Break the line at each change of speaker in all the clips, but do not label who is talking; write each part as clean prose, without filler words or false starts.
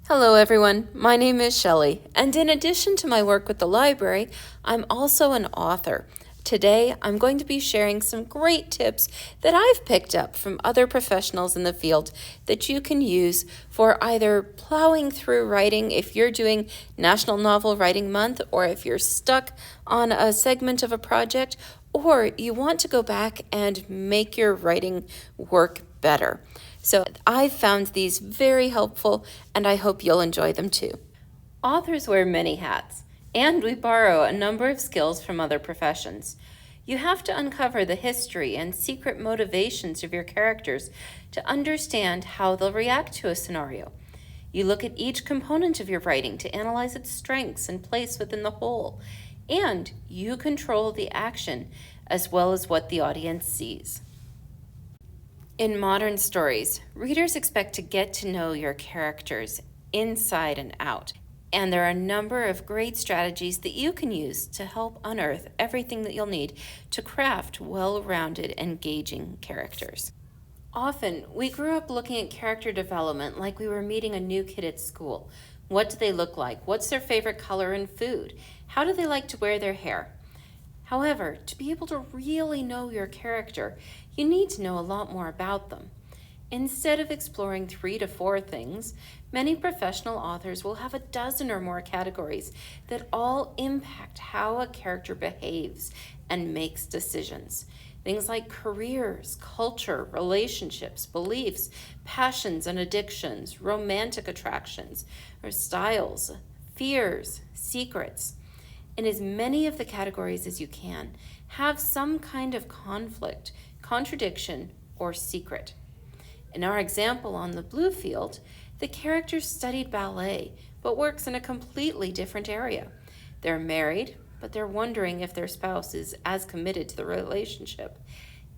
Hello everyone, my name is Shelley, and in addition to my work with the library, I'm also an author. Today, I'm going to be sharing some great tips that I've picked up from other professionals in the field that you can use for either plowing through writing if you're doing National Novel Writing Month, or if you're stuck on a segment of a project, or you want to go back and make your writing work better. So I've found these very helpful, and I hope you'll enjoy them too. Authors wear many hats, and we borrow a number of skills from other professions. You have to uncover the history and secret motivations of your characters to understand how they'll react to a scenario. You look at each component of your writing to analyze its strengths and place within the whole, and you control the action as well as what the audience sees. In modern stories, readers expect to get to know your characters inside and out, and there are a number of great strategies that you can use to help unearth everything that you'll need to craft well-rounded, engaging characters. Often, we grew up looking at character development like we were meeting a new kid at school. What do they look like? What's their favorite color and food? How do they like to wear their hair? However, to be able to really know your character, you need to know a lot more about them. Instead of exploring 3 to 4 things, many professional authors will have a dozen or more categories that all impact how a character behaves and makes decisions. Things like careers, culture, relationships, beliefs, passions and addictions, romantic attractions, or styles, fears, secrets. In as many of the categories as you can, have some kind of conflict, contradiction, or secret. In our example on the blue field, the character studied ballet, but works in a completely different area. They're married, but they're wondering if their spouse is as committed to the relationship.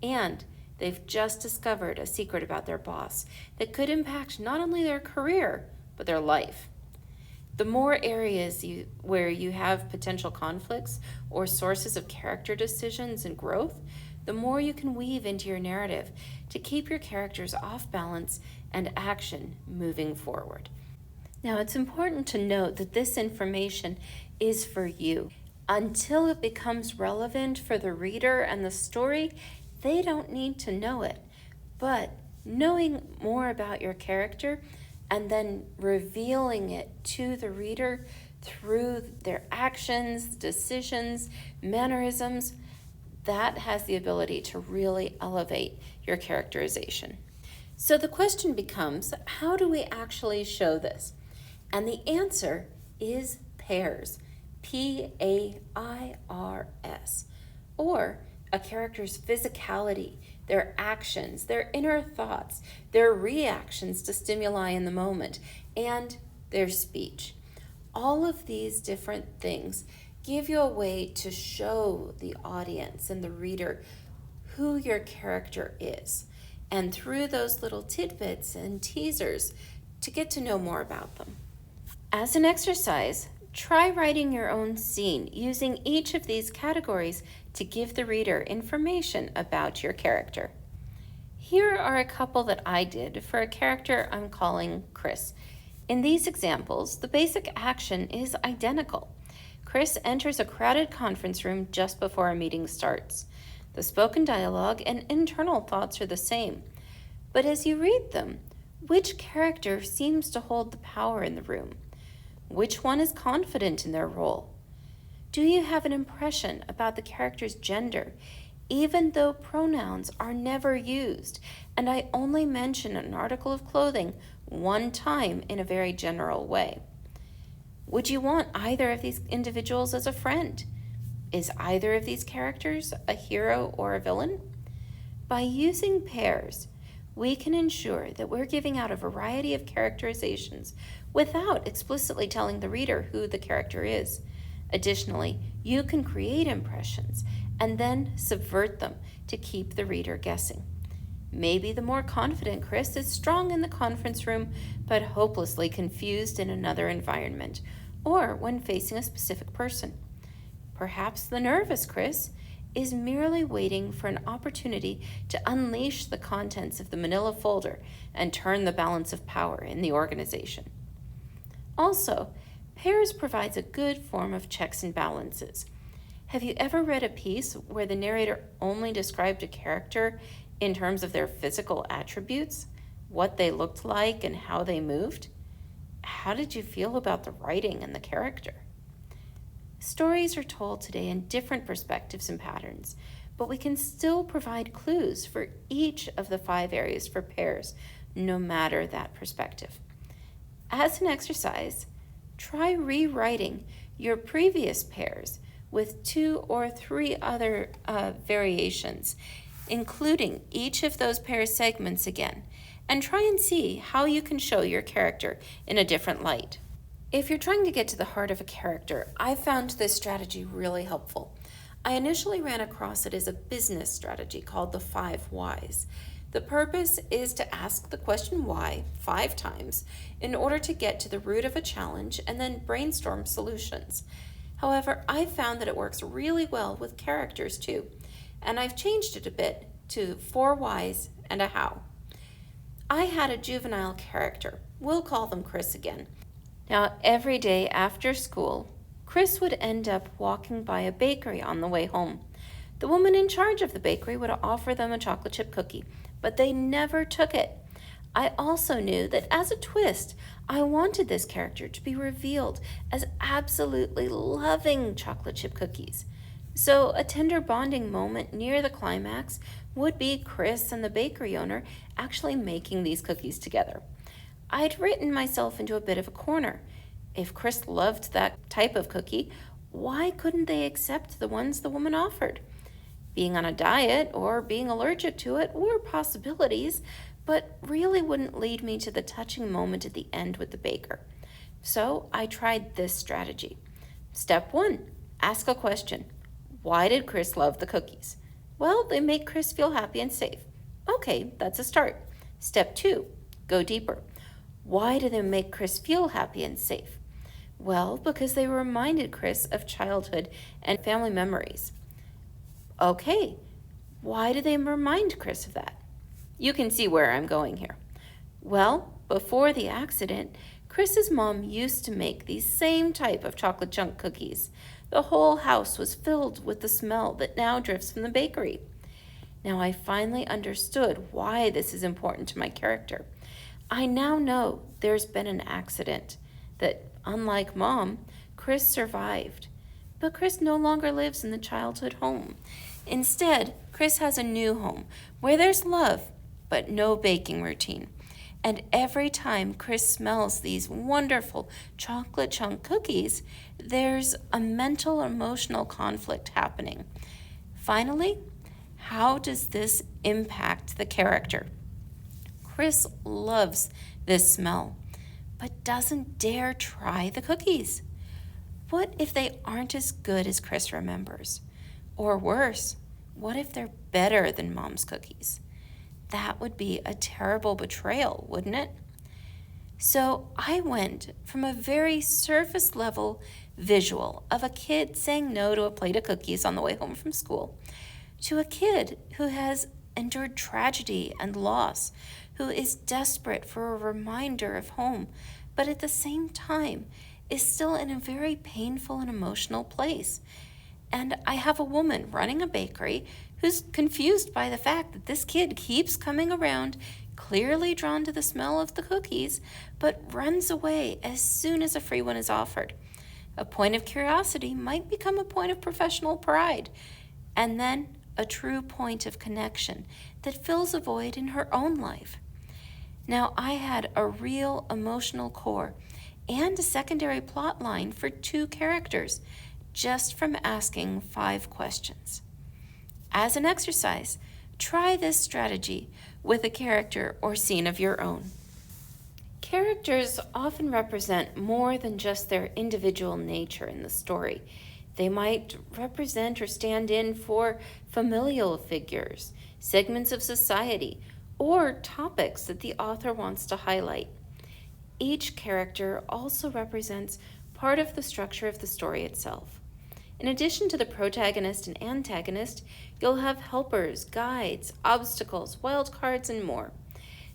And they've just discovered a secret about their boss that could impact not only their career, but their life. The more areas where you have potential conflicts or sources of character decisions and growth, the more you can weave into your narrative to keep your characters off balance and action moving forward. Now, it's important to note that this information is for you. Until it becomes relevant for the reader and the story, they don't need to know it. But knowing more about your character and then revealing it to the reader through their actions, decisions, mannerisms, that has the ability to really elevate your characterization. So the question becomes, how do we actually show this? And the answer is pairs, P-A-I-R-S, or a character's physicality, their actions, their inner thoughts, their reactions to stimuli in the moment, and their speech. All of these different things give you a way to show the audience and the reader who your character is, and through those little tidbits and teasers to get to know more about them. As an exercise, try writing your own scene using each of these categories to give the reader information about your character. Here are a couple that I did for a character I'm calling Chris. In these examples, the basic action is identical. Chris enters a crowded conference room just before a meeting starts. The spoken dialogue and internal thoughts are the same. But as you read them, which character seems to hold the power in the room? Which one is confident in their role? Do you have an impression about the character's gender, even though pronouns are never used, and I only mention an article of clothing one time in a very general way? Would you want either of these individuals as a friend? Is either of these characters a hero or a villain? By using pairs, we can ensure that we're giving out a variety of characterizations without explicitly telling the reader who the character is. Additionally, you can create impressions and then subvert them to keep the reader guessing. Maybe the more confident Chris is strong in the conference room, but hopelessly confused in another environment, or when facing a specific person. Perhaps the nervous Chris is merely waiting for an opportunity to unleash the contents of the manila folder and turn the balance of power in the organization. Also, pairs provides a good form of checks and balances. Have you ever read a piece where the narrator only described a character in terms of their physical attributes, what they looked like, and how they moved? How did you feel about the writing and the character? Stories are told today in different perspectives and patterns, but we can still provide clues for each of the 5 areas for pairs, no matter that perspective. As an exercise, try rewriting your previous pairs with 2 or 3 other variations, including each of those pair segments again, and try and see how you can show your character in a different light. If you're trying to get to the heart of a character, I found this strategy really helpful. I initially ran across it as a business strategy called the 5 whys. The purpose is to ask the question why 5 times in order to get to the root of a challenge and then brainstorm solutions. However, I found that it works really well with characters too, and I've changed it a bit to 4 whys and a how. I had a juvenile character. We'll call them Chris again. Now, every day after school, Chris would end up walking by a bakery on the way home. The woman in charge of the bakery would offer them a chocolate chip cookie, but they never took it. I also knew that as a twist, I wanted this character to be revealed as absolutely loving chocolate chip cookies. So a tender bonding moment near the climax would be Chris and the bakery owner actually making these cookies together. I'd written myself into a bit of a corner. If Chris loved that type of cookie, why couldn't they accept the ones the woman offered? Being on a diet or being allergic to it were possibilities, but really wouldn't lead me to the touching moment at the end with the baker. So I tried this strategy. Step 1, ask a question. Why did Chris love the cookies? Well, they make Chris feel happy and safe. Okay, that's a start. Step 2, go deeper. Why do they make Chris feel happy and safe? Well, because they reminded Chris of childhood and family memories. Okay, why do they remind Chris of that? You can see where I'm going here. Well, before the accident, Chris's mom used to make these same type of chocolate chunk cookies. The whole house was filled with the smell that now drifts from the bakery. Now I finally understood why this is important to my character. I now know there's been an accident, that unlike Mom, Chris survived. But Chris no longer lives in the childhood home. Instead, Chris has a new home where there's love, but no baking routine. And every time Chris smells these wonderful chocolate chunk cookies, there's a mental, emotional conflict happening. Finally, how does this impact the character? Chris loves this smell, but doesn't dare try the cookies. What if they aren't as good as Chris remembers? Or worse, what if they're better than Mom's cookies? That would be a terrible betrayal, wouldn't it? So I went from a very surface level visual of a kid saying no to a plate of cookies on the way home from school to a kid who has endured tragedy and loss, who is desperate for a reminder of home, but at the same time is still in a very painful and emotional place. And I have a woman running a bakery who's confused by the fact that this kid keeps coming around, clearly drawn to the smell of the cookies, but runs away as soon as a free one is offered. A point of curiosity might become a point of professional pride, and then a true point of connection that fills a void in her own life. Now, I had a real emotional core and a secondary plot line for 2 characters just from asking 5 questions. As an exercise, try this strategy with a character or scene of your own. Characters often represent more than just their individual nature in the story. They might represent or stand in for familial figures, segments of society, or topics that the author wants to highlight. Each character also represents part of the structure of the story itself. In addition to the protagonist and antagonist, you'll have helpers, guides, obstacles, wild cards, and more.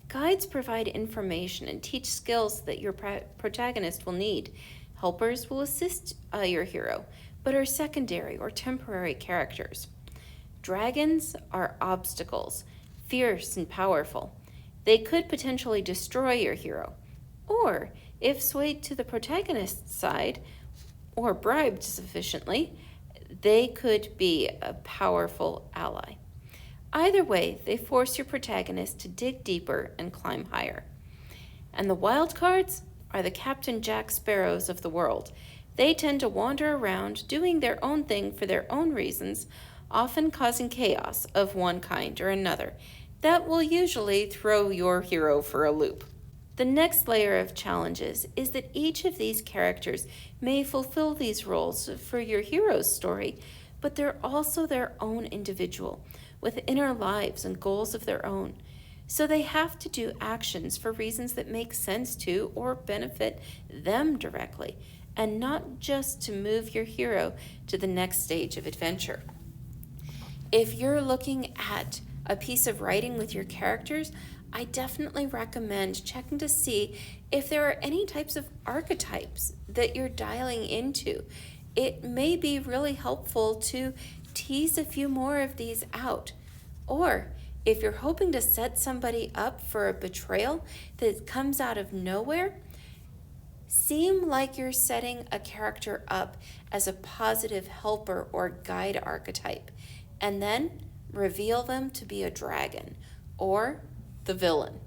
Guides provide information and teach skills that your protagonist will need. Helpers will assist your hero, but are secondary or temporary characters. Dragons are obstacles, fierce and powerful. They could potentially destroy your hero, or, if swayed to the protagonist's side or bribed sufficiently, they could be a powerful ally. Either way, they force your protagonist to dig deeper and climb higher. And the wild cards are the Captain Jack Sparrows of the world. They tend to wander around doing their own thing for their own reasons, often causing chaos of one kind or another. That will usually throw your hero for a loop. The next layer of challenges is that each of these characters may fulfill these roles for your hero's story, but they're also their own individual, with inner lives and goals of their own. So they have to do actions for reasons that make sense to or benefit them directly, and not just to move your hero to the next stage of adventure. If you're looking at a piece of writing with your characters, I definitely recommend checking to see if there are any types of archetypes that you're dialing into. It may be really helpful to tease a few more of these out. Or if you're hoping to set somebody up for a betrayal that comes out of nowhere, seem like you're setting a character up as a positive helper or guide archetype, and then reveal them to be a dragon or the villain.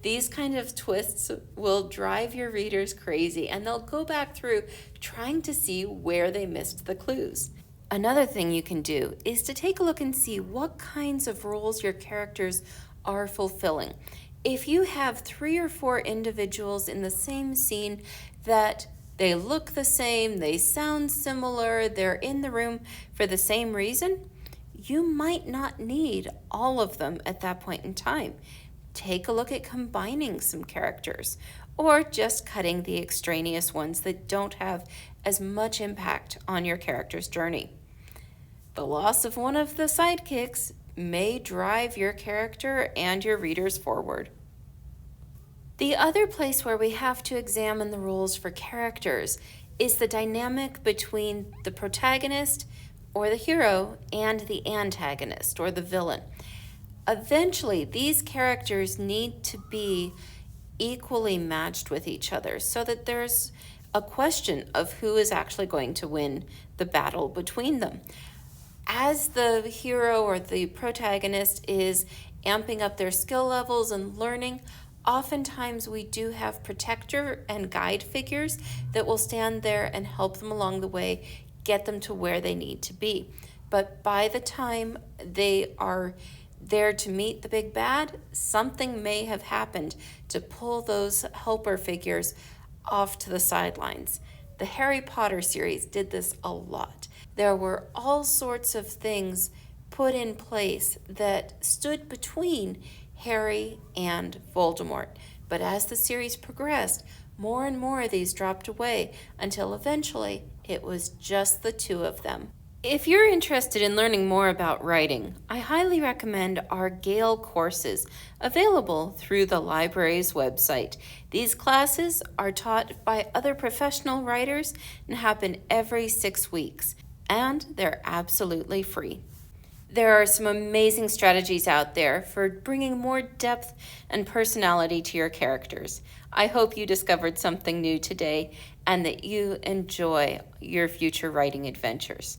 These kind of twists will drive your readers crazy, and they'll go back through trying to see where they missed the clues. Another thing you can do is to take a look and see what kinds of roles your characters are fulfilling. If you have 3 or 4 individuals in the same scene that they look the same, they sound similar, they're in the room for the same reason, you might not need all of them at that point in time. Take a look at combining some characters, or just cutting the extraneous ones that don't have as much impact on your character's journey. The loss of one of the sidekicks may drive your character and your readers forward. The other place where we have to examine the roles for characters is the dynamic between the protagonist or the hero and the antagonist or the villain. Eventually, these characters need to be equally matched with each other so that there's a question of who is actually going to win the battle between them. As the hero or the protagonist is amping up their skill levels and learning, oftentimes we do have protector and guide figures that will stand there and help them along the way, get them to where they need to be. But by the time they are there to meet the big bad, something may have happened to pull those helper figures off to the sidelines. The Harry Potter series did this a lot. There were all sorts of things put in place that stood between Harry and Voldemort. But as the series progressed, more and more of these dropped away until eventually it was just the 2 of them. If you're interested in learning more about writing, I highly recommend our Gale courses available through the library's website. These classes are taught by other professional writers and happen every 6 weeks, and they're absolutely free. There are some amazing strategies out there for bringing more depth and personality to your characters. I hope you discovered something new today and that you enjoy your future writing adventures.